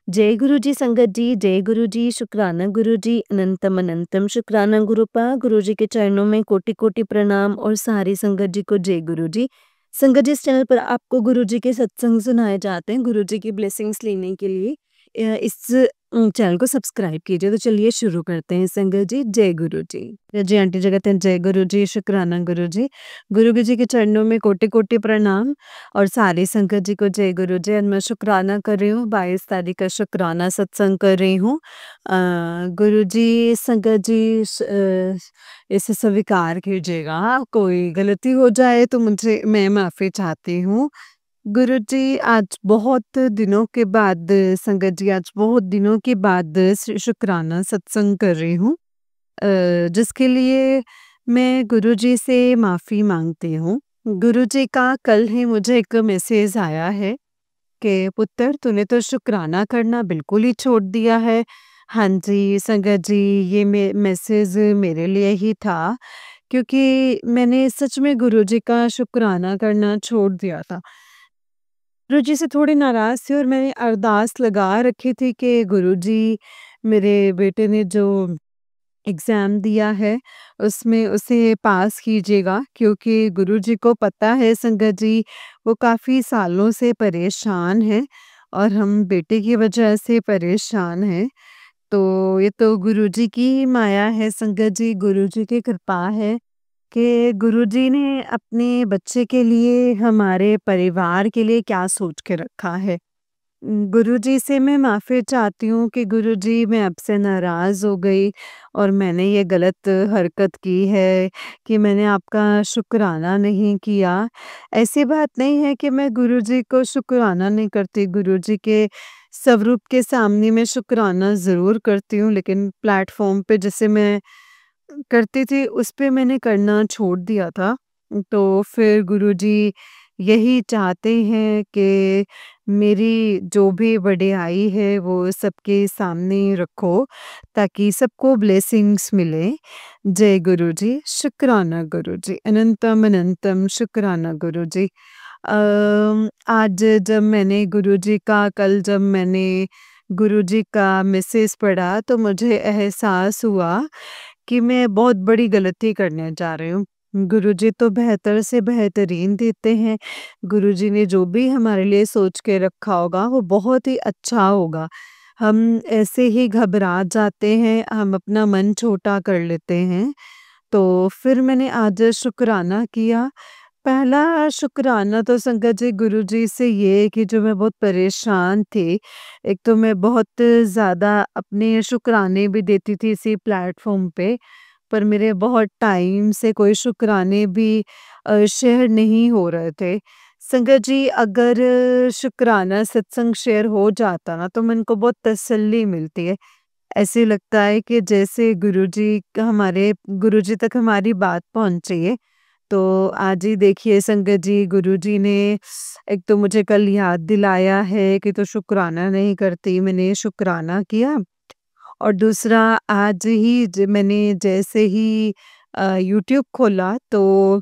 जय गुरु जी संगत जी, जय गुरु जी, शुक्राना गुरु जी, अनंतम अनंतम शुक्राना गुरुपा। गुरु जी के चरणों में कोटि कोटि प्रणाम और सारी संगत जी को जय गुरु जी। संगत जी, इस चैनल पर आपको गुरु जी के सत्संग सुनाए जाते हैं गुरु जी की ब्लेसिंग्स लेने के लिए। इस चैनल को सब्सक्राइब कीजिए। तो चलिए शुरू करते हैं संगत जी। जय गुरु जी। जी आंटी जगत जय गुरु जी, शुक्राना गुरु जी। गुरु जी के चरणों में कोटि कोटि प्रणाम और सारी संगत जी को जय गुरु जी। आज मैं शुक्राना कर रही हूँ, 22 तारीख का शुक्राना सत्संग कर रही हूँ। गुरु जी संगत जी इसे स्वीकार कीजिएगा, कोई गलती हो जाए तो मैं माफ़ी चाहती हूँ। गुरु जी आज बहुत दिनों के बाद संगत जी आज बहुत दिनों के बाद शुक्राना सत्संग कर रही हूँ, जिसके लिए मैं गुरु जी से माफ़ी मांगती हूँ। गुरु जी का कल ही मुझे एक मैसेज आया है कि पुत्र तूने तो शुक्राना करना बिल्कुल ही छोड़ दिया है। हाँ जी संगत जी, ये मैसेज मेरे लिए ही था, क्योंकि मैंने सच में गुरु जी का शुक्राना करना छोड़ दिया था। गुरु जी से थोड़ी नाराज़ थी और मैंने अरदास लगा रखी थी कि गुरु जी मेरे बेटे ने जो एग्ज़ाम दिया है उसमें उसे पास कीजिएगा, क्योंकि गुरुजी को पता है संगत जी वो काफ़ी सालों से परेशान है और हम बेटे की वजह से परेशान हैं। तो ये तो गुरुजी की ही माया है संगत जी, गुरुजी की कृपा है कि गुरुजी ने अपने बच्चे के लिए, हमारे परिवार के लिए क्या सोच के रखा है। गुरुजी से मैं माफ़ी चाहती हूँ कि गुरुजी मैं आपसे नाराज़ हो गई और मैंने ये गलत हरकत की है कि मैंने आपका शुक्राना नहीं किया। ऐसी बात नहीं है कि मैं गुरुजी को शुक्राना नहीं करती, गुरुजी के स्वरूप के सामने मैं शुक्राना ज़रूर करती हूँ, लेकिन प्लेटफ़ॉर्म पे जैसे मैं करती थी उस पे मैंने करना छोड़ दिया था। तो फिर गुरुजी यही चाहते हैं कि मेरी जो भी वडियाई है वो सबके सामने रखो ताकि सबको ब्लेसिंग्स मिले। जय गुरु जी, शुक्राना गुरु जी, अनंतम अनंतम शुक्राना गुरु जी। आज जब मैंने गुरुजी का कल जब मैंने गुरुजी का मैसेज पढ़ा तो मुझे एहसास हुआ कि मैं बहुत बड़ी गलती करने जा रही हूँ। गुरुजी तो बेहतर से बेहतरीन देते हैं। गुरुजी ने जो भी हमारे लिए सोच के रखा होगा वो बहुत ही अच्छा होगा। हम ऐसे ही घबरा जाते हैं, हम अपना मन छोटा कर लेते हैं। तो फिर मैंने आज शुक्राना किया। पहला शुक्राना तो संगत जी गुरुजी से ये है कि जो मैं बहुत परेशान थी, एक तो मैं बहुत ज़्यादा अपने शुक्राने भी देती थी इसी प्लेटफ़ॉर्म पे, पर मेरे बहुत टाइम से कोई शुक्राने भी शेयर नहीं हो रहे थे। संगत जी अगर शुक्राना सत्संग शेयर हो जाता ना तो मन को बहुत तसल्ली मिलती है। ऐसे लगता है कि जैसे गुरुजी तक हमारी बात पहुँची है। तो आज ही देखिए संगत जी गुरुजी ने एक तो मुझे कल याद दिलाया है कि तो शुक्राना नहीं करती, मैंने शुक्राना किया। और दूसरा आज ही मैंने जैसे ही यूट्यूब खोला तो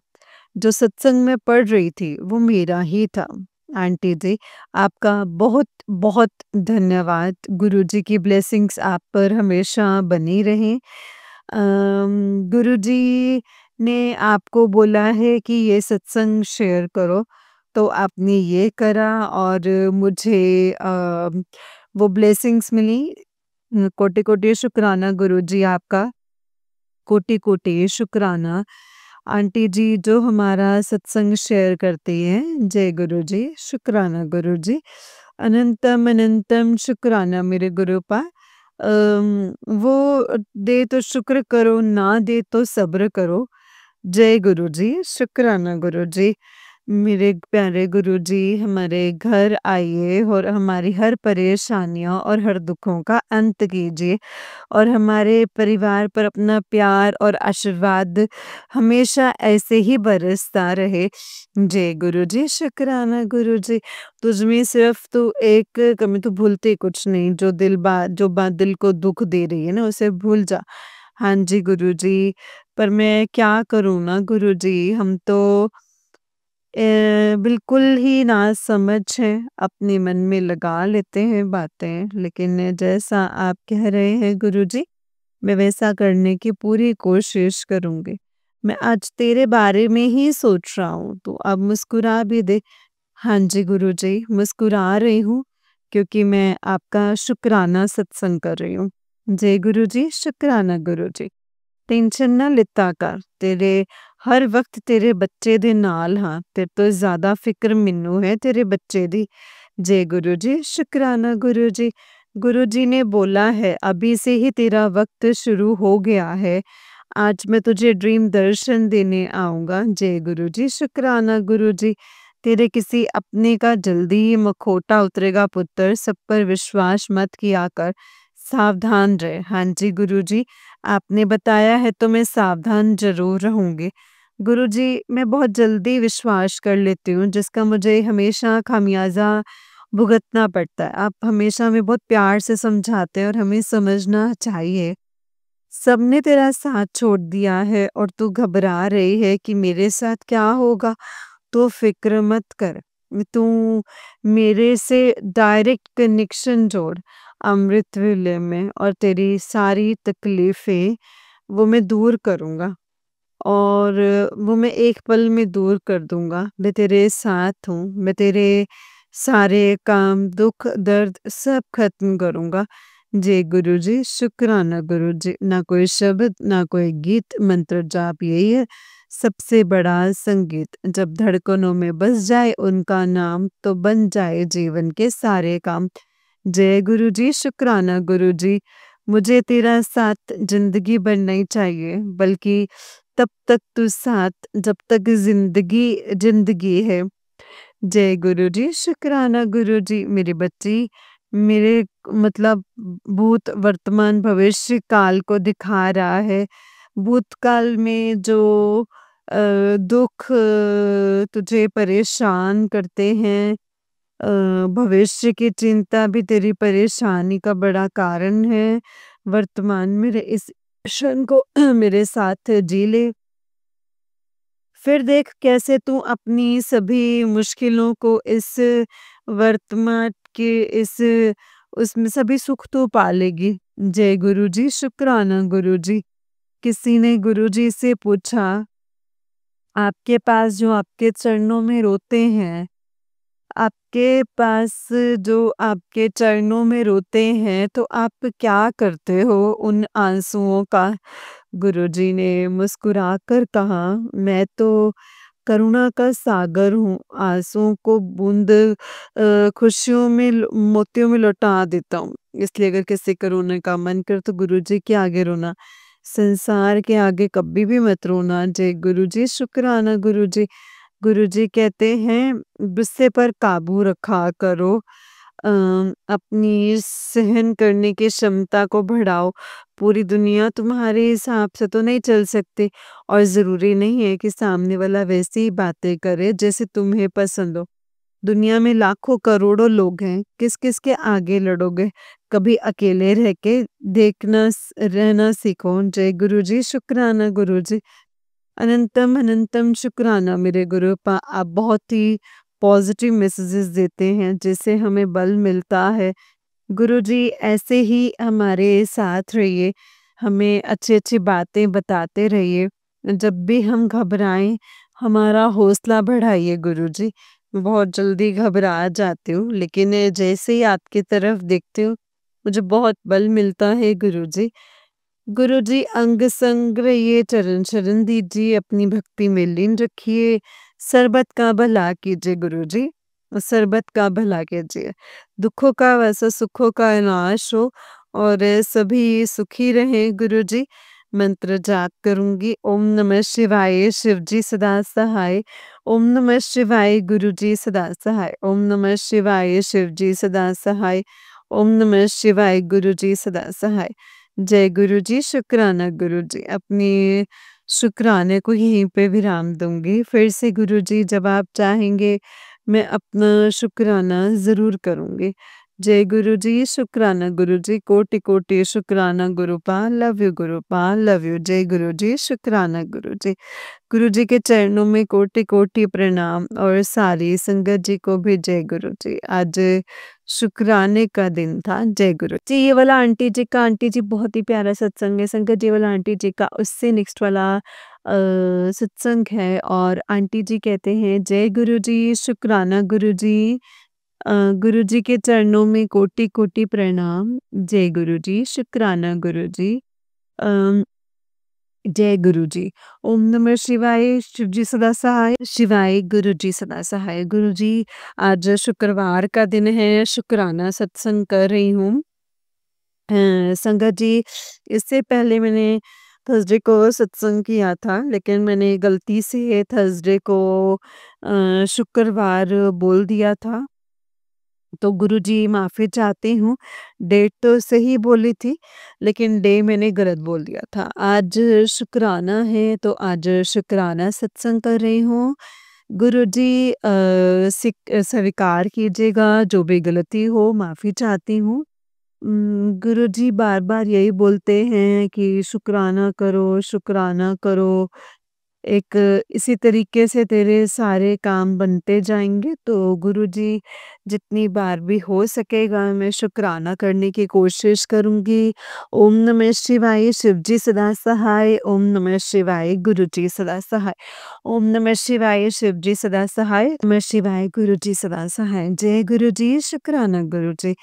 जो सत्संग मैं पढ़ रही थी वो मेरा ही था। आंटी जी आपका बहुत बहुत धन्यवाद, गुरुजी की ब्लेसिंग्स आप पर हमेशा बनी रहें। गुरुजी ने आपको बोला है कि ये सत्संग शेयर करो, तो आपने ये करा और मुझे वो ब्लेसिंग्स मिली। कोटि-कोटि शुक्राना गुरुजी आपका, कोटि-कोटि शुक्राना। आंटी जी जो हमारा सत्संग शेयर करती हैं, जय गुरु जी, शुक्राना गुरु जी। अनंतम अनंतम शुक्राना मेरे गुरुपा। वो दे तो शुक्र करो, ना दे तो सब्र करो। जय गुरु जी, शुक्राना गुरु जी। मेरे प्यारे गुरुजी हमारे घर आइए और हमारी हर परेशानियों और हर दुखों का अंत कीजिए और हमारे परिवार पर अपना प्यार और आशीर्वाद हमेशा ऐसे ही बरसता रहे। जय गुरुजी, शुक्राना गुरुजी। तुझ में सिर्फ तू एक कमी, तो भूलते कुछ नहीं, जो बात दिल को दुख दे रही है ना उसे भूल जा। हाँ जी गुरुजी, पर मैं क्या करूँ ना गुरुजी, हम तो बिल्कुल ही नासमझ हैं, अपने मन में लगा लेते हैं बातें, लेकिन जैसा आप कह रहे हैं गुरुजी, मैं वैसा करने की पूरी कोशिश करूँगी। मैं आज तेरे बारे में ही सोच रहा हूँ, तू अब मुस्कुरा भी दे। हाँ जी गुरुजी, मुस्कुरा रही हूँ क्योंकि मैं आपका शुक्राना सत्संग कर रही हूँ। जय गुरुजी, शुक्राना गुरुजी। टेंशन ना लिता कर, तेरे हर वक्त तेरे बच्चे दे नाल हाँ, तेरे तो ज़्यादा फिक्र मिन्नू है तेरे बच्चे दी। जय गुरुजी, शुक्राना गुरुजी। गुरुजी ने बोला है अभी से ही तेरा वक्त शुरू हो गया है। आज मैं तुझे ड्रीम दर्शन देने आऊँगा। जय गुरुजी, शुक्राना गुरुजी। तेरे किसी अपने का जल्दी ही मखौटा उतरेगा पुत्र, सब पर विश्वास मत किया कर, सावधान रहे। हाँ जी गुरुजी, आपने बताया है तो मैं सावधान ज़रूर रहूँगी। गुरुजी, मैं बहुत जल्दी विश्वास कर लेती हूँ जिसका मुझे हमेशा खामियाज़ा भुगतना पड़ता है। आप हमेशा हमें बहुत प्यार से समझाते हैं और हमें समझना चाहिए। सबने तेरा साथ छोड़ दिया है और तू घबरा रही है कि मेरे साथ क्या होगा? तो फ़िक्र मत कर। तू मेरे से डायरेक्ट कनेक्शन जोड़ अमृत वेले में और तेरी सारी तकलीफ़ें वो मैं दूर करूँगा और वो मैं एक पल में दूर कर दूँगा। मैं तेरे साथ हूँ, मैं तेरे सारे काम, दुःख, दर्द सब ख़त्म करूँगा। जी गुरुजी, शुक्राना गुरुजी। ना कोई शब्द, ना कोई गीत, मंत्र जाप यही है सबसे बड़ा संगीत। जब धड़कनों में बस जाए उनका नाम, तो बन जाए जीवन के सारे काम। जय गुरुजी, शुक्राना गुरुजी। मुझे तेरा साथ ज़िंदगी भर नहीं चाहिए, बल्कि तब तक तू साथ जब तक ज़िंदगी ज़िंदगी है। जय गुरुजी, शुक्राना गुरुजी। मेरी बच्ची मेरे मतलब भूत, वर्तमान, भविष्य काल को दिखा रहा है। भूतकाल में जो दुःख तुझे परेशान करते हैं, भविष्य की चिंता भी तेरी परेशानी का बड़ा कारण है। वर्तमान में इस क्षण को मेरे साथ जी ले। फिर देख कैसे तू अपनी सभी मुश्किलों को इस वर्तमान के इस उसमें सभी सुख तो पालेगी। जय गुरुजी, शुक्राना गुरुजी। किसी ने गुरुजी से पूछा, आपके पास जो आपके चरणों में रोते हैं, आपके पास जो आपके चरणों में रोते हैं, तो आप क्या करते हो उन आँसुओं का? गुरुजी ने मुस्कुराकर कहा, मैं तो करुणा का सागर हूँ, आँसुओं को बूँद खुशियों में मोतियों में लौटा देता हूँ। इसलिए अगर किसी को रोने का मन करे तो गुरुजी के आगे रोना, संसार के आगे कभी भी मत रोना। जय गुरुजी, शुक्राना गुरुजी। गुरुजी कहते हैं गुस्से पर काबू रखा करो, अपनी सहन करने की क्षमता को बढ़ाओ। पूरी दुनिया तुम्हारे हिसाब से तो नहीं चल सकती और ज़रूरी नहीं है कि सामने वाला वैसी ही बातें करे जैसे तुम्हें पसंद हो। दुनिया में लाखों करोड़ों लोग हैं, किस-किस के आगे लड़ोगे? कभी अकेले रह के देखना रहना सीखो। जय गुरुजी, शुक्राना गुरुजी। अनंतम अनंतम शुक्राना मेरे गुरुपा, आप बहुत ही पॉजिटिव मैसेजेस देते हैं जिससे हमें बल मिलता है। गुरुजी ऐसे ही हमारे साथ रहिए, हमें अच्छी-अच्छी बातें बताते रहिए। जब भी हम घबराएँ, हमारा हौसला बढ़ाइए गुरुजी। मैं बहुत जल्दी घबरा जाती हूँ, लेकिन जैसे ही आपकी तरफ देखती हूँ, मुझे बहुत बल मिलता है गुरुजी। गुरुजी अंग संग रहिए, चरण शरण दीजिए, अपनी भक्ति में लीन रखिए, सर्बत का भला कीजिए गुरुजी, सर्बत का भला कीजिए। दुखों का वैसा सुखों का नाश हो और सभी सुखी रहें गुरुजी। मंत्र जाप करूँगी, ओम नमः शिवाय, शिव जी सदा सहाय। ओम नमः शिवाय, गुरु जी सदा सहाय। ओम नमः शिवाय, शिव जी सदा सहाय। ओम नमः शिवाय, गुरु जी सदा सहाय। जय गुरु जी, शुक्राना गुरु जी। अपनी शुक्राने को यहीं पे विराम दूँगी। फिर से गुरु जी जब आप चाहेंगे मैं अपना शुक्राना ज़रूर करूँगी। जय गुरुजी, शुक्राना गुरुजी, कोटि कोटि शुक्राना गुरुपा, लव यू गुरुपा, लव यू। जय गुरुजी, शुक्राना गुरुजी। गुरुजी के चरणों में कोटि कोटि प्रणाम और सारी संगत जी को भी जय गुरुजी। आज शुक्राने का दिन था। जय गुरु जी। ये वाला आंटी जी बहुत ही प्यारा सत्संग है। संगत जी वाला आंटी जी का उससे नेक्स्ट वाला सत्संग है और आंटी जी कहते हैं जय गुरु जी, शुक्राना गुरु जी। गुरु जी के चरणों में कोटि कोटि प्रणाम। जय गुरु जी, शुक्राना गुरु जी। अ, जय गुरु जी। ओम नमः शिवाय, शिव जी सदा सहाय, शिवाय गुरु जी सदा सहाय। गुरु जी आज शुक्रवार का दिन है, शुक्राना सत्संग कर रही हूँ। संगत जी इससे पहले मैंने थर्सडे को सत्संग किया था, लेकिन मैंने गलती से थर्सडे को शुक्रवार बोल दिया था। तो गुरुजी माफ़ी चाहती हूँ, डेट तो सही बोली थी, लेकिन डे मैंने गलत बोल दिया था। आज शुक्राना है, तो आज शुक्राना सत्संग कर रही हूँ। गुरुजी स्वीकार कीजिएगा, जो भी गलती हो माफ़ी चाहती हूँ। गुरुजी बार-बार यही बोलते हैं कि शुक्राना करो, शुक्राना करो। एक इसी तरीके से तेरे सारे काम बनते जाएँगे। तो गुरुजी जितनी बार भी हो सकेगा मैं शुक्राना करने की कोशिश करूँगी। ओम नमः शिवाय, शिव जी सदा सहाय। ओम नमः शिवाय, गुरुजी सदा सहाय। ओम नमः शिवाय, शिव जी सदा सहाय। नमः शिवाय, गुरुजी सदा सहाय। जय गुरुजी, शुक्राना गुरुजी।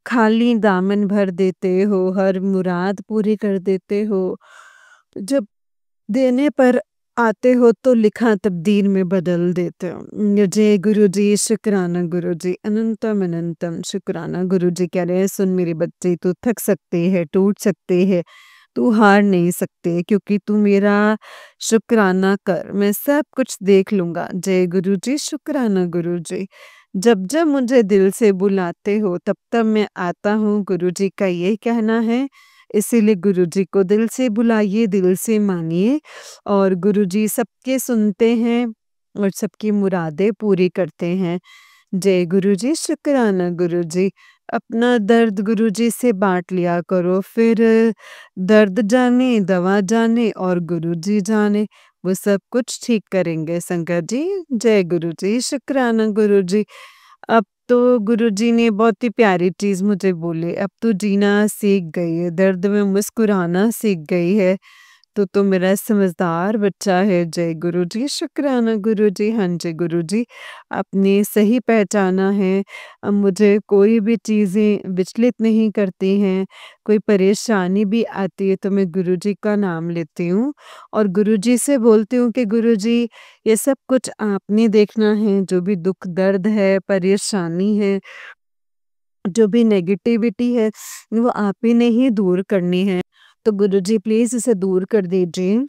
खाली दामन भर देते हो, हर मुराद पूरी कर देते हो। जब देने पर आते हो तो लिखा तकदीर में बदल देते हो। जय गुरुजी, शुक्राना गुरुजी, अनंतम अनंतम शुक्राना। गुरुजी कह रहे हैं सुन मेरे बच्चे, तू थक सकते है, टूट सकते है, तू हार नहीं सकते, क्योंकि तू मेरा शुक्राना कर, मैं सब कुछ देख लूँगा। जय गुरुजी, शुक्राना गुरुजी। जब जब मुझे दिल से बुलाते हो तब तब मैं आता हूँ, गुरुजी का ये कहना है। इसीलिए गुरुजी को दिल से बुलाइए, दिल से मानिए और गुरुजी सबके सुनते हैं और सबकी मुरादें पूरी करते हैं। जय गुरुजी, शुक्राना गुरुजी। अपना दर्द गुरुजी से बाँट लिया करो, फिर दर्द जाने, दवा जाने और गुरुजी जाने, वो सब कुछ ठीक करेंगे संगत जी। जय गुरुजी, शुक्राना गुरुजी। अब तो गुरुजी ने बहुत ही प्यारी चीज़ मुझे बोली, अब तू जीना सीख गई है, दर्द में मुस्कुराना सीख गई है। तो मेरा समझदार बच्चा है। जय गुरुजी, शुक्राना गुरुजी। हाँ जी गुरुजी, आपने सही पहचाना है। अब मुझे कोई भी चीज़ें विचलित नहीं करती हैं, कोई परेशानी भी आती है तो मैं गुरुजी का नाम लेती हूँ और गुरुजी से बोलती हूँ कि गुरुजी ये सब कुछ आपने देखना है, जो भी दुःख दर्द है, परेशानी है, जो भी नेगेटिविटी है, वो आप ही ने ही दूर करनी है। तो गुरुजी प्लीज़ इसे दूर कर दीजिए।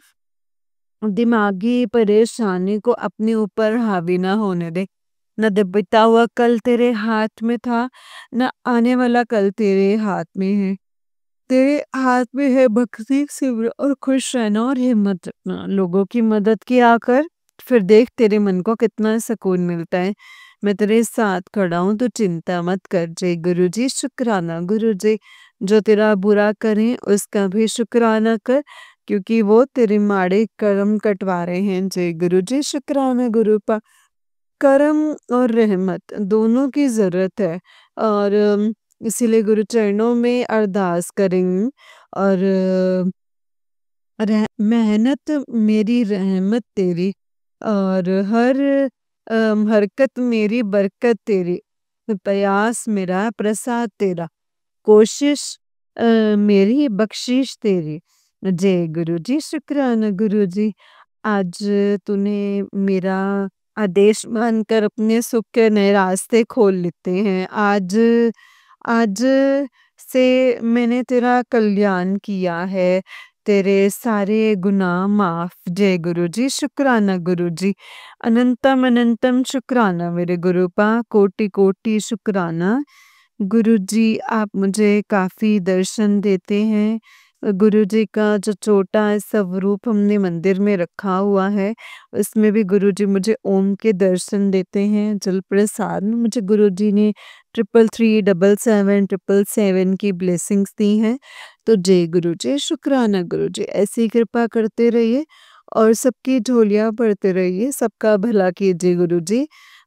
दिमागी परेशानी को अपने ऊपर हावी ना होने दे। ना बीता हुआ कल तेरे हाथ में था, ना आने वाला कल तेरे हाथ में है। तेरे हाथ में है भक्ति, सिमरन और खुश रहना और हिम्मत रखना। लोगों की मदद किया कर, फिर देख तेरे मन को कितना सुकून मिलता है। मैं तेरे साथ खड़ा हूँ, तो चिंता मत कर। जय गुरुजी, शुक्राना गुरुजी। जो तेरा बुरा करें उसका भी शुक्राना कर, क्योंकि वो तेरे माड़े कर्म कटवा रहे हैं। जय गुरुजी, शुक्राना गुरुपा। कर्म और रहमत दोनों की ज़रूरत है और इसीलिए गुरु चरणों में अरदास करें और मेहनत मेरी रहमत तेरी और हर हरकत मेरी बरकत तेरी, प्रयास मेरा प्रसाद तेरा, कोशिश मेरी बख्शिश तेरी। जय गुरु जी, शुक्राना गुरु जी। आज तूने मेरा आदेश मानकर अपने सुख के नए रास्ते खोल लेते हैं। आज आज से मैंने तेरा कल्याण किया है, तेरे सारे गुनाह माफ़। जय गुरु जी, शुक्राना गुरु जी। अनंतम अनंतम शुक्राना मेरे गुरुपा, कोटि कोटि शुक्राना। गुरुजी आप मुझे काफ़ी दर्शन देते हैं। गुरुजी का जो छोटा स्वरूप हमने मंदिर में रखा हुआ है, उसमें भी गुरुजी मुझे ओम के दर्शन देते हैं। जल प्रसाद में मुझे गुरुजी ने 333 777 777 की ब्लेसिंग्स दी हैं। तो जय गुरु जी, शुक्राना गुरु जी, ऐसी ही कृपा करते रहिए और सबकी झोलियाँ भरते रहिए, सबका भला कीजिए गुरु जी।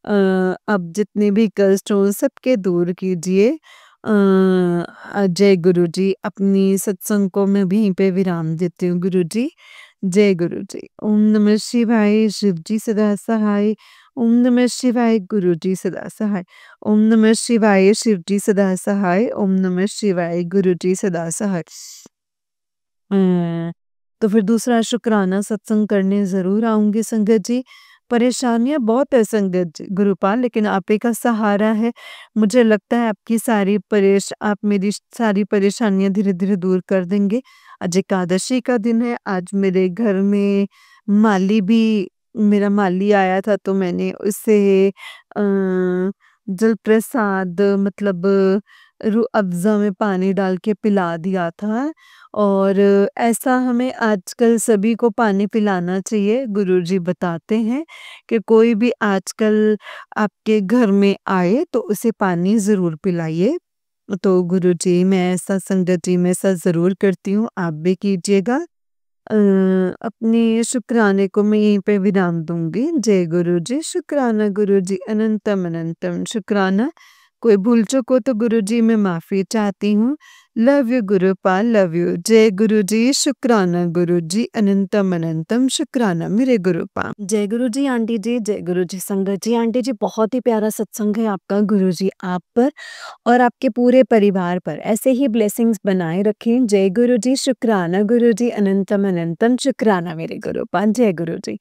अब जितने भी कष्ट हों सबके दूर कीजिए। जय गुरु जी, अपनी सत्संग को मैं वहीं पे विराम देती हूँ गुरु जी। जय गुरु जी। ओम नमः शिवाय, शिव जी सदा सहाय। ओम नमः शिवाय, गुरु जी सदा सहाय। ओम नमः शिवाय, शिव जी सदा सहाय। ओम नमः शिवाय, गुरु जी सदा सहाय। तो फिर दूसरा शुक्राना सत्संग करने ज़रूर आऊँगी संगत जी। परेशानियाँ बहुत है संगत जी, गुरुपाल, लेकिन आप ही का सहारा है। मुझे लगता है आप मेरी सारी परेशानियाँ धीरे-धीरे दूर कर देंगे। आज एकादशी का दिन है, आज मेरे घर में मेरा माली आया था, तो मैंने उसे जल प्रसाद मतलब रूह अफ़ज़ा में पानी डाल के पिला दिया था। और ऐसा हमें आजकल सभी को पानी पिलाना चाहिए। गुरुजी बताते हैं कि कोई भी आजकल आपके घर में आए तो उसे पानी ज़रूर पिलाइए। तो गुरुजी मैं ऐसा संगत जी मैं ऐसा ज़रूर करती हूँ, आप भी कीजिएगा। अपने शुक्राने को मैं यहीं पे विराम दूँगी। जय गुरुजी, शुक्राना गुरुजी, अनंतम अनंतम शुक्राना। कोई भूल-चूक हो तो गुरुजी मैं माफ़ी चाहती हूँ। Love you Gurupal, love you. जय गुरुजी, शुक्राना गुरुजी, अनंतम अनंतम शुक्राना मेरे गुरुपाल। जय गुरु जी आंटी जी, जय गुरु जी संगत जी। आंटी जी बहुत ही प्यारा सत्संग है आपका, गुरु जी आप पर और आपके पूरे परिवार पर ऐसे ही ब्लेसिंग्स बनाए रखें। जय गुरु जी, शुक्राना गुरु जी, अनंतम अनंतम शुक्राना मेरे गुरुपाल। जय गुरु जी।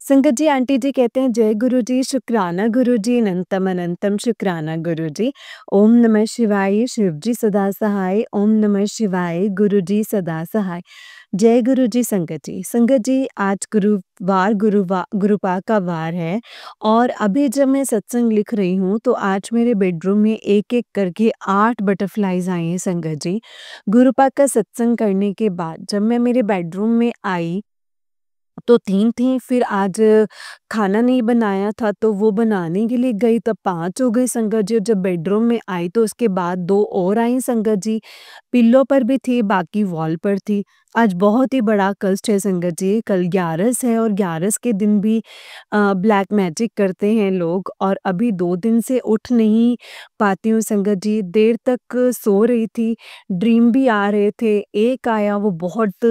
संगत जी आंटी जी कहते हैं जय गुरु जी, शुक्राना गुरु जी, अनंतम अनंतम शुक्राना गुरु जी। ओम नमः शिवाय, शिव जी सदा सहाय। ओम नमः शिवाय, गुरु जी सदा सहाय। जय गुरु जी संगत जी। संगत जी आज गुरुवार का वार है और अभी जब मैं सत्संग लिख रही हूँ तो आज मेरे बेडरूम में एक-एक करके 8 बटरफ्लाइज़ आई हैं संगत जी। गुरुपा का सत्संग करने के बाद जब मैं मेरे बेडरूम में आई तो 3 थी, फिर आज खाना नहीं बनाया था तो वो बनाने के लिए गई तब 5 हो गई संगत जी, और जब बेडरूम में आई तो उसके बाद 2 और आई संगत जी। पिल्लो पर भी थी, बाकी वॉल पर थी। आज बहुत ही बड़ा कष्ट है संगत जी, कल 11 है और 11 के दिन भी ब्लैक मैजिक करते हैं लोग और अभी 2 दिन से उठ नहीं पाती हूँ संगत जी। देर तक सो रही थी, ड्रीम भी आ रहे थे। एक आया वो बहुत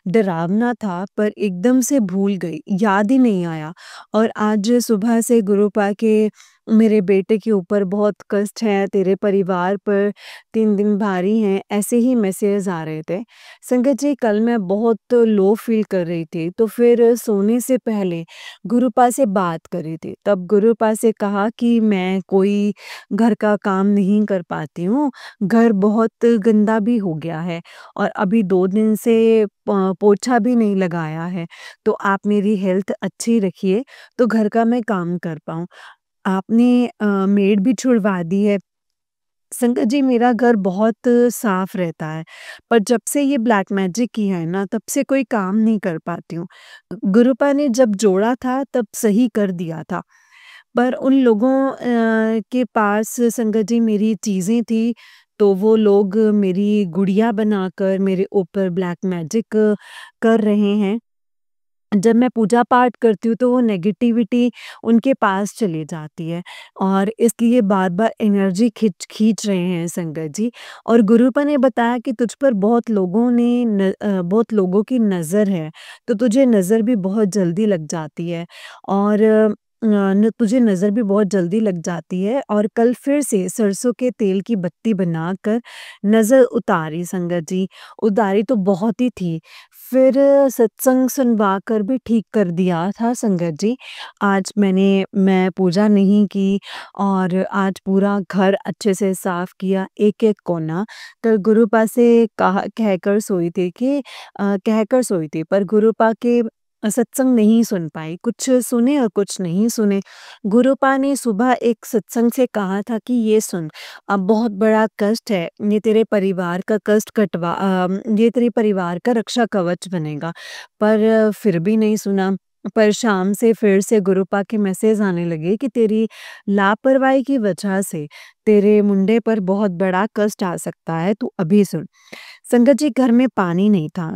डरावना था पर एकदम से भूल गई, याद ही नहीं आया। और आज सुबह से गुरुपा के मेरे बेटे के ऊपर बहुत कष्ट है, तेरे परिवार पर 3 दिन भारी हैं, ऐसे ही मैसेज आ रहे थे। संगत जी कल मैं बहुत लो फ़ील कर रही थी, तो फिर सोने से पहले गुरुपा से बात कर रही थी। तब गुरुपा से कहा कि मैं कोई घर का काम नहीं कर पाती हूँ, घर बहुत गंदा भी हो गया है और अभी 2 दिन से पोछा भी नहीं लगाया है, तो आप मेरी हेल्थ अच्छी रखिए, तो घर का मैं काम कर पाऊँ। आपने मेड भी छुड़वा दी है। संगत जी मेरा घर बहुत साफ रहता है, पर जब से ये ब्लैक मैजिक किया है ना, तब से कोई काम नहीं कर पाती हूँ। गुरुपा ने जब जोड़ा था तब सही कर दिया था, पर उन लोगों के पास संगत जी मेरी चीज़ें थी, तो वो लोग मेरी गुड़िया बनाकर मेरे ऊपर ब्लैक मैजिक कर रहे हैं। जब मैं पूजा पाठ करती हूँ तो वो नेगेटिविटी उनके पास चली जाती है और इसलिए बार-बार एनर्जी खींच रहे हैं संगत जी। और गुरुपा ने बताया कि तुझ पर बहुत लोगों की नज़र है, तो तुझे नज़र भी बहुत जल्दी लग जाती है और न तुझे नज़र भी बहुत जल्दी लग जाती है और कल फिर से सरसों के तेल की बत्ती बनाकर नज़र उतारी संगत जी। उतारी तो बहुत ही थी। फिर सत्संग सुनवा कर भी ठीक कर दिया था संगत जी। आज मैं पूजा नहीं की और आज पूरा घर अच्छे से साफ किया, एक-एक कोना। तो गुरुपा से कहकर सोई थी पर गुरुपा के सत्संग नहीं सुन पाई, कुछ सुने और कुछ नहीं सुने। गुरुपा ने सुबह एक सत्संग से कहा था कि ये सुन, अब बहुत बड़ा कष्ट है, ये तेरे परिवार का रक्षा कवच बनेगा, पर फिर भी नहीं सुना। पर शाम से फिर से गुरुपा के मैसेज आने लगे कि तेरी लापरवाही की वजह से तेरे मुंडे पर बहुत बड़ा कष्ट आ सकता है, तू अभी सुन। संगत जी, घर में पानी नहीं था,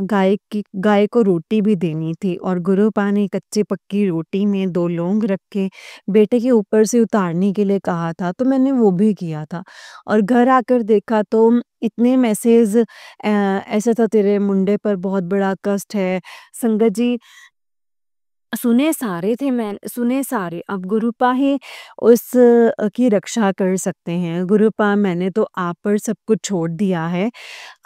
गाय को रोटी भी देनी थी और गुरुपा ने कच्ची पक्की रोटी में 2 लौंग रख के बेटे के ऊपर से उतारने के लिए कहा था, तो मैंने वो भी किया था। और घर आकर देखा तो इतने मैसेज ऐसा था, तेरे मुंडे पर बहुत बड़ा कष्ट है। संगत जी, सुने सारे, अब गुरुपा ही उस की रक्षा कर सकते हैं। गुरुपा, मैंने तो आप पर सब कुछ छोड़ दिया है।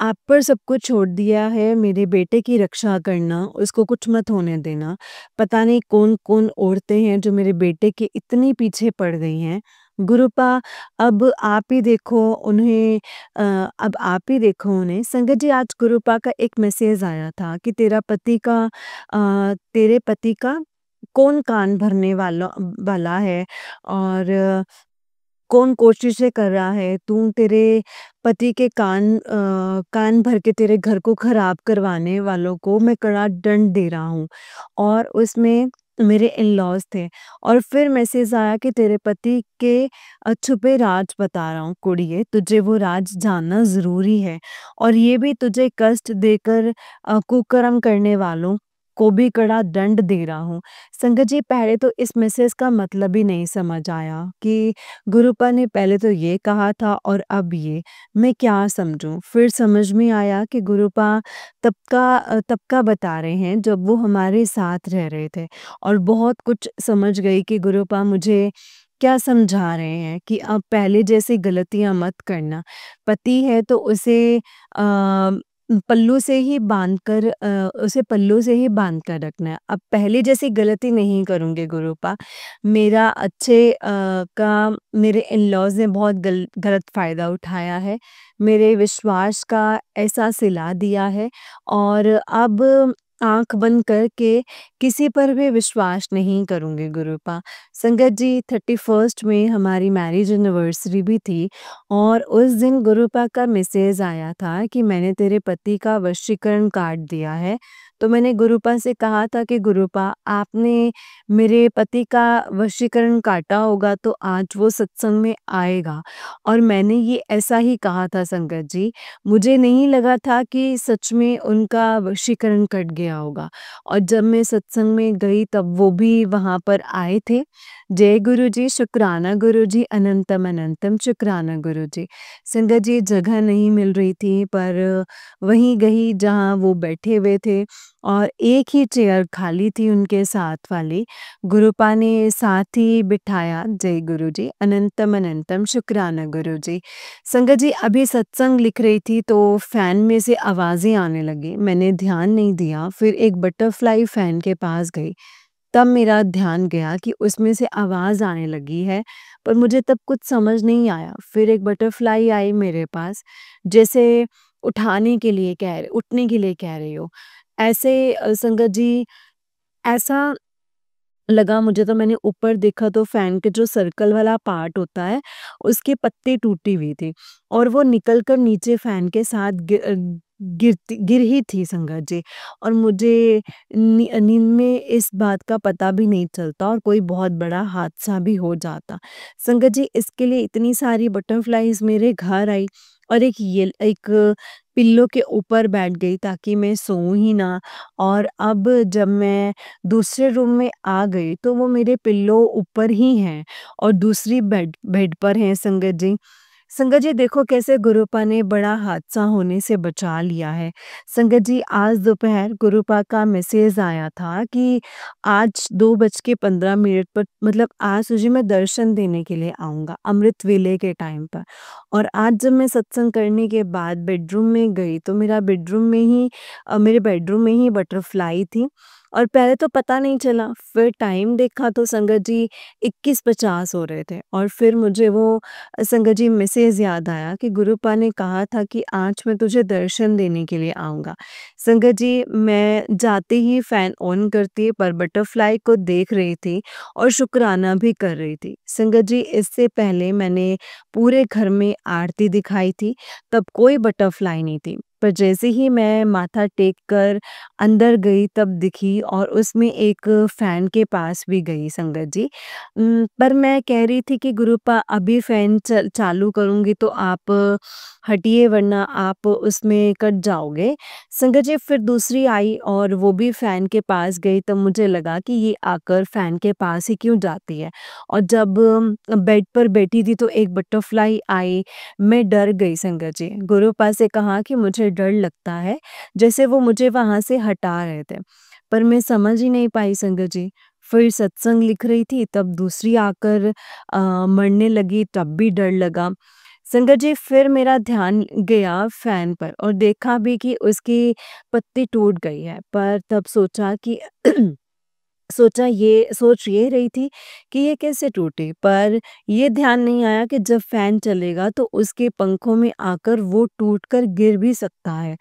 आप पर सब कुछ छोड़ दिया है, मेरे बेटे की रक्षा करना, उसको कुछ मत होने देना। पता नहीं कौन-कौन औरतें हैं जो मेरे बेटे के इतनी पीछे पड़ गई हैं। गुरुपा, अब आप ही देखो उन्हें अब आप ही देखो उन्हें। संगत जी, आज गुरुपा का एक मैसेज आया था कि तेरे पति का कौन कान भरने वाला है और कौन कोशिशें कर रहा है, तू तेरे पति के कान भर के तेरे घर को खराब करवाने वालों को मैं कड़ा दंड दे रहा हूँ। और उसमें मेरे इन-लॉज़ थे और फिर मैसेज आया कि तेरे पति के छुपे राज बता रहा हूँ कुड़िए, तुझे वो राज जानना ज़रूरी है और ये भी तुझे कष्ट देकर कुकर्म करने वालों को भी कड़ा दंड दे रहा हूँ। संगत जी, पहले तो इस मैसेज का मतलब ही नहीं समझ आया कि गुरुपा ने पहले तो ये कहा था और अब ये, मैं क्या समझूं? फिर समझ में आया कि गुरुपा तब का बता रहे हैं जब वो हमारे साथ रह रहे थे और बहुत कुछ समझ गई कि गुरुपा मुझे क्या समझा रहे हैं कि अब पहले जैसी गलतियां मत करना। पति है तो उसे पल्लू से ही बांध कर रखना है। अब पहले जैसी गलती नहीं करूंगे गुरुपा। मेरे इन-लॉज़ ने बहुत गलत फ़ायदा उठाया है। मेरे विश्वास का ऐसा सिला दिया है और अब आँख बंद करके किसी पर भी विश्वास नहीं करूँगी गुरुपा। संगत जी, 31st में हमारी मैरिज एनिवर्सरी भी थी और उस दिन गुरुपा का मैसेज आया था कि मैंने तेरे पति का वशीकरण काट दिया है। तो मैंने गुरुपा से कहा था कि गुरुपा, आपने मेरे पति का वशीकरण काटा होगा तो आज वो सत्संग में आएगा और मैंने ये ऐसा ही कहा था संगत जी। मुझे नहीं लगा था कि सच में उनका वशीकरण कट गया होगा और जब मैं सत्संग में गई तब वो भी वहाँ पर आए थे। जय गुरु जी, शुक्राना गुरु जी, अनंतम अनंतम शुक्राना गुरु जी। संगत जी, जगह नहीं मिल रही थी पर वहीं गई जहाँ वो बैठे हुए थे और एक ही चेयर खाली थी उनके साथ वाली। गुरुपा ने साथ ही बिठाया। जय गुरु जी, अनंतम अनंतम शुक्राना गुरु जी। संगत जी, अभी सत्संग लिख रही थी तो फैन में से आवाज़ें आने लगी। मैंने ध्यान नहीं दिया, फिर एक बटरफ्लाई फैन के पास गई। तब मेरा ध्यान गया कि उसमें से आवाज़ आने लगी है, पर मुझे तब कुछ समझ नहीं आया। फिर एक बटरफ्लाई आई मेरे पास, जैसे उठने के लिए कह रही हो। ऐसे संगत जी, ऐसा लगा मुझे, तो मैंने ऊपर देखा तो फैन के जो सर्कल वाला पार्ट होता है, उसकी पत्ती टूटी हुई थी और वो निकल कर नीचे फैन के साथ गिर ही थी संगत जी। और मुझे नींद में इस बात का पता भी नहीं चलता और कोई बहुत बड़ा हादसा भी हो जाता। संगत जी, इसके लिए इतनी सारी बटरफ्लाइज मेरे घर आई और एक पिल्लो के ऊपर बैठ गई ताकि मैं सोऊं ही ना। और अब जब मैं दूसरे रूम में आ गई तो वो मेरे पिल्लो ऊपर ही हैं और दूसरी बेड बेड पर हैं संगत जी। संगत जी, देखो कैसे गुरुपा ने बड़ा हादसा होने से बचा लिया है। संगत जी, आज दोपहर गुरुपा का मैसेज आया था कि आज 2:15 पर, मतलब आज तुझे मैं दर्शन देने के लिए आऊँगा अमृत वेले के टाइम पर। और आज जब मैं सत्संग करने के बाद बेडरूम में गई तो मेरे बेडरूम में ही बटरफ्लाई थी और पहले तो पता नहीं चला, फिर टाइम देखा तो संगत जी 21:50 हो रहे थे और फिर मुझे वो संगत जी मैसेज याद आया कि गुरुपा ने कहा था कि आज मैं तुझे दर्शन देने के लिए आऊँगा। संगत जी, मैं जाते ही फ़ैन ऑन करती पर बटरफ्लाई को देख रही थी और शुक्राना भी कर रही थी। संगत जी, इससे पहले मैंने पूरे घर में आरती दिखाई थी, तब कोई बटरफ्लाई नहीं थी। पर जैसे ही मैं माथा टेक कर अंदर गई तब दिखी और उसमें एक फ़ैन के पास भी गई संगत जी। पर मैं कह रही थी कि गुरूपा अभी फ़ैन चालू करूँगी तो आप हटिए वरना आप उसमें कट जाओगे। संगत जी फिर दूसरी आई और वो भी फ़ैन के पास गई तब मुझे लगा कि ये आकर फ़ैन के पास ही क्यों जाती है। और जब बेड पर बैठी थी तो एक बटरफ्लाई आई, मैं डर गई संगत जी। गुरुपा से कहा कि मुझे डर लगता है, जैसे वो मुझे वहाँ से हटा रहे थे। पर मैं समझ ही नहीं पाई संगत जी। फिर सत्संग लिख रही थी तब दूसरी आकर मरने लगी तब भी डर लगा। संगत जी फिर मेरा ध्यान गया फ़ैन पर और देखा भी कि उसकी पत्ती टूट गई है। पर तब सोचा कि सोच ये रही थी कि ये कैसे टूटी, पर ये ध्यान नहीं आया कि जब फ़ैन चलेगा तो उसके पंखों में आकर वो टूटकर गिर भी सकता है।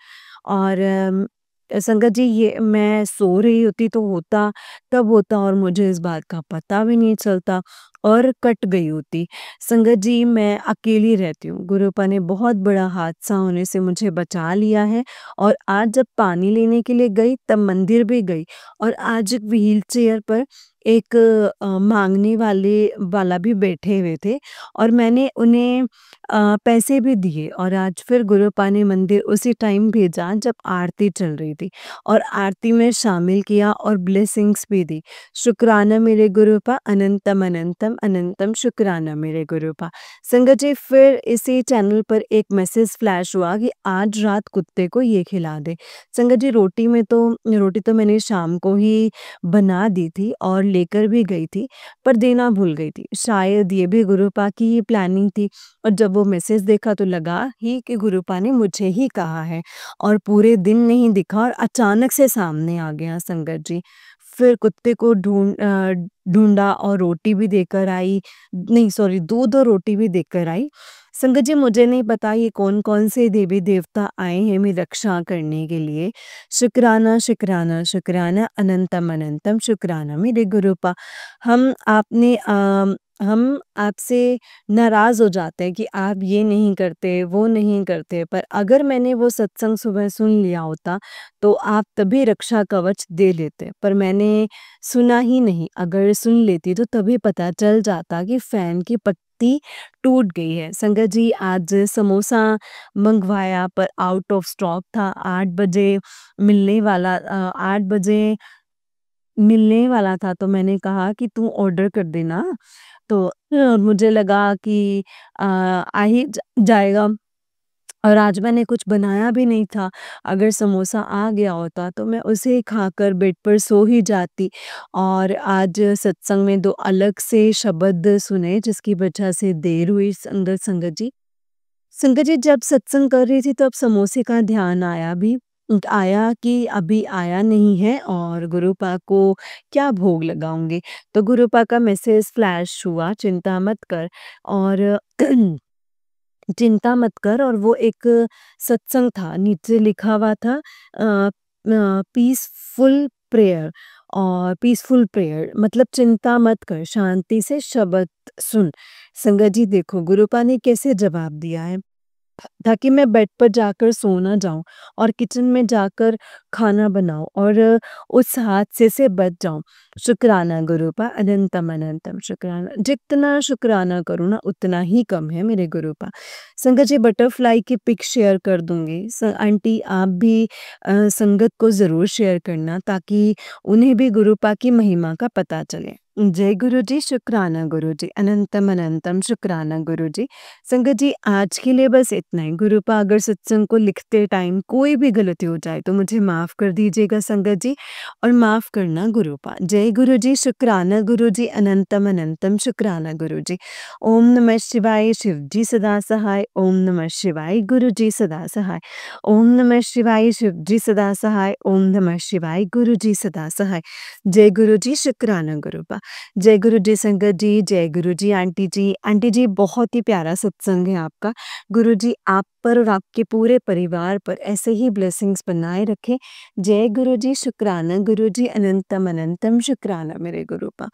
और संगत जी ये मैं सो रही होती तो होता तब होता और मुझे इस बात का पता भी नहीं चलता और कट गई होती। संगत जी मैं अकेली रहती हूँ, गुरुपा ने बहुत बड़ा हादसा होने से मुझे बचा लिया है और आज जब पानी लेने के लिए गई तब मंदिर भी गई और आज एक व्हीलचेयर पर एक माँगने वाला भी बैठे हुए थे और मैंने उन्हें पैसे भी दिए और आज फिर गुरुपा ने मंदिर उसी टाइम भेजा जब आरती चल रही थी और आरती में शामिल किया और ब्लेसिंग्स भी दी। शुक्राना मेरे गुरुपा, अनंतम अनंतम अनंतम शुक्राना मेरे गुरुपा। संगत जी फिर इसी चैनल पर एक मैसेज फ्लैश हुआ कि आज रात कुत्ते को ये खिला दे। संगत जी रोटी तो मैंने शाम को ही बना दी थी और लेकर भी गई थी, पर देना भूल गई थी। शायद ये भी गुरुपा की ही प्लानिंग थी और जब वो मैसेज देखा तो लगा ही कि गुरुपा ने मुझे ही कहा है और पूरे दिन नहीं दिखा और अचानक से सामने आ गया संगत जी। फिर कुत्ते को ढूँढा और रोटी भी देकर आई, नहीं सॉरी दूध और रोटी भी देकर आई। संगत जी मुझे नहीं पता ये कौन-कौन से देवी-देवता आए हैं मेरी रक्षा करने के लिए। शुक्राना, शुक्राना, शुक्राना, अनंतम अनंतम शुक्राना मेरे गुरुपा। हम आपने हम आपसे नाराज़ हो जाते हैं कि आप ये नहीं करते, वो नहीं करते, पर अगर मैंने वो सत्संग सुबह सुन लिया होता, तो आप तभी रक्षा कवच दे लेते। पर मैंने सुना ही नहीं, अगर सुन लेती तो तभी पता चल जाता कि फ़ैन की पत्ती टूट गई है। संगत जी आज समोसा मँगवाया पर आउट ऑफ स्टॉक था, 8 बजे मिलने वाला था तो मैंने कहा कि तू ऑर्डर कर देना। तो मुझे लगा कि आ ही जाएगा और आज मैंने कुछ बनाया भी नहीं था। अगर समोसा आ गया होता तो मैं उसे ही खाकर बेड पर सो ही जाती और आज सत्संग में 2 अलग से शब्द सुने जिसकी वजह से देर हुई संगत जी। संगत जी जब सत्संग कर रही थी तब समोसे का ध्यान आया कि अभी आया नहीं है और गुरुपा को क्या भोग लगाऊँगी। तो गुरुपा का मैसेज फ्लैश हुआ चिंता मत कर और चिंता मत कर और वो एक सत्संग था, नीचे लिखा हुआ था पीसफुल प्रेयर और पीसफुल प्रेयर मतलब चिंता मत कर, शांति से शब्द सुन। संगत जी देखो गुरुपा ने कैसे जवाब दिया है। ताकि मैं बेड पर जाकर सो ना जाऊँ और किचन में जाकर खाना बनाऊँ और उस हादसे से बच जाऊँ। शुक्राना गुरूपा अनंतम अनंतम शुक्राना। जितना शुक्राना करूँ ना उतना ही कम है मेरे गुरूपा। संगत जी बटरफ्लाई की पिक शेयर कर दूँगी। आंटी आप भी संगत को ज़रूर शेयर करना ताकि उन्हें भी गुरूपा की महिमा का पता चले। जय गुरु जी, शुक्राना गुरु जी, अनंतम अनंतम शुक्राना गुरु जी। संगत जी आज के लिए बस इतना ही। गुरुपा अगर सत्संग को लिखते टाइम कोई भी गलती हो जाए तो मुझे माफ़ कर दीजिएगा संगत जी और माफ़ करना गुरुपा। जय गुरु जी, शुक्राना गुरु जी, अनंतम अनंतम शुक्राना गुरु जी। ओम नमः शिवाय, शिव जी सदा सहाय। ओम नमः शिवाय, गुरु जी सदा सहाय। ओम नमः शिवाय, शिव जी सदा सहाय। ओम नमः शिवाय, गुरु जी सदा सहाय। जय गुरु जी, शुक्राना गुरुपा। जय गुरु जी संगत जी, जय गुरु जी आंटी जी। आंटी जी बहुत ही प्यारा सत्संग है आपका। गुरु जी आप पर और आपके पूरे परिवार पर ऐसे ही ब्लेसिंग्स बनाए रखें। जय गुरु जी, शुक्राना गुरु जी, अनंतम अनंतम शुक्राना मेरे गुरुपा।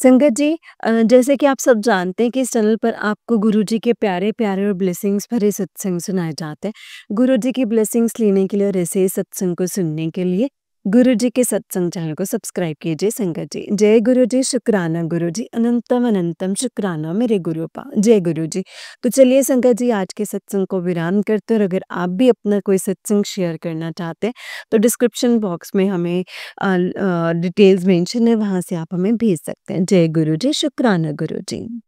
संगत जी जैसे कि आप सब जानते हैं कि इस चैनल पर आपको गुरु जी के प्यारे-प्यारे और ब्लेसिंग्स भरे सत्संग सुनाए जाते हैं। गुरु जी की ब्लेसिंग्स लेने के लिए और ऐसे ही सत्संग को सुनने के लिए गुरु जी के सत्संग चैनल को सब्सक्राइब कीजिए संगत जी। जय गुरु जी, शुक्राना गुरु जी, अनंतम अनंतम शुक्राना मेरे गुरुपा। जय गुरु जी। तो चलिए संगत जी आज के सत्संग को विराम करते हैं और अगर आप भी अपना कोई सत्संग शेयर करना चाहते हैं तो डिस्क्रिप्शन बॉक्स में हमें डिटेल्स मेंशन है, वहाँ से आप हमें भेज सकते हैं। जय गुरु जी, शुक्राना गुरु जी।